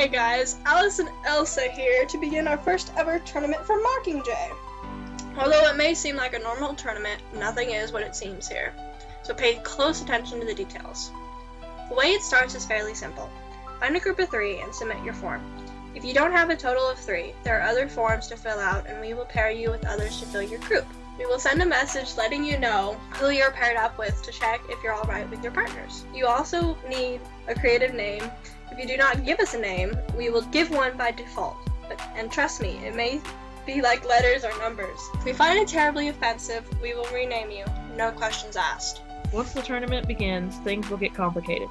Hey guys, Alice and Elsa here to begin our first ever tournament for Mockingjay. Although it may seem like a normal tournament, nothing is what it seems here. So pay close attention to the details. The way it starts is fairly simple. Find a group of 3 and submit your form. If you don't have a total of 3, there are other forms to fill out and we will pair you with others to fill your group. We will send a message letting you know who you're paired up with to check if you're alright with your partners. You also need a creative name. If you do not give us a name, we will give one by default. And trust me, it may be like letters or numbers. If we find it terribly offensive, we will rename you. No questions asked. Once the tournament begins, things will get complicated.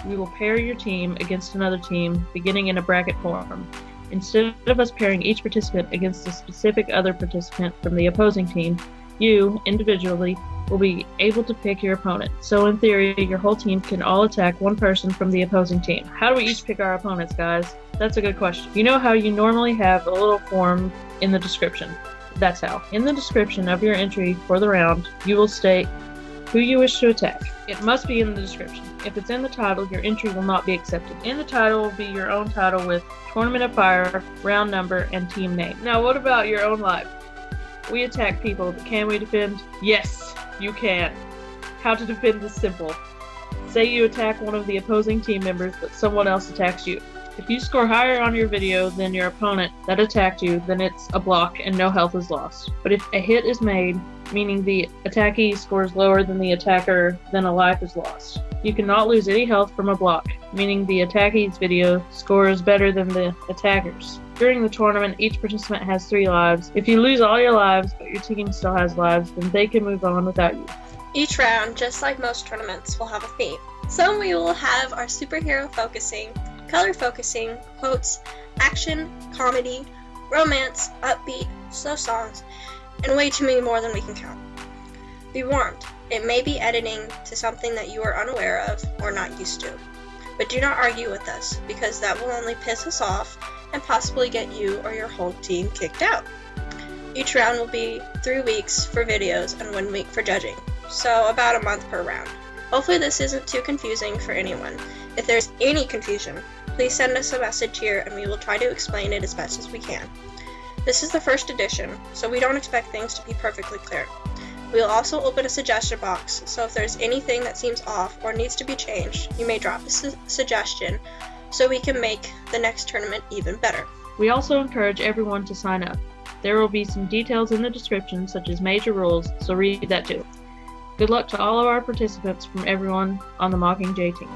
We will pair your team against another team, beginning in a bracket form. Instead of us pairing each participant against a specific other participant from the opposing team, you, individually, will be able to pick your opponent. So in theory, your whole team can all attack one person from the opposing team. How do we each pick our opponents, guys? That's a good question. You know how you normally have a little form in the description? That's how. In the description of your entry for the round, you will state who you wish to attack. It must be in the description. If it's in the title, your entry will not be accepted. In the title will be your own title with Tournament of Fire, round number, and team name. Now what about your own life? We attack people, but can we defend? Yes, you can. How to defend is simple. Say you attack one of the opposing team members, but someone else attacks you. If you score higher on your video than your opponent that attacked you, then it's a block and no health is lost. But if a hit is made, meaning the attackee scores lower than the attacker, then a life is lost. You cannot lose any health from a block, meaning the attackee's video score is better than the attacker's. During the tournament, each participant has 3 lives. If you lose all your lives, but your team still has lives, then they can move on without you. Each round, just like most tournaments, will have a theme. So we will have our superhero focusing, color focusing, quotes, action, comedy, romance, upbeat, slow songs, and way too many more than we can count. Be warned, it may be editing to something that you are unaware of or not used to. But do not argue with us, because that will only piss us off and possibly get you or your whole team kicked out. Each round will be 3 weeks for videos and 1 week for judging, so about a month per round. Hopefully this isn't too confusing for anyone. If there's any confusion, please send us a message here and we will try to explain it as best as we can. This is the first edition, so we don't expect things to be perfectly clear. We will also open a suggestion box, so if there's anything that seems off or needs to be changed, you may drop a suggestion so we can make the next tournament even better. We also encourage everyone to sign up. There will be some details in the description, such as major rules, so read that too. Good luck to all of our participants from everyone on the Mockingjay team.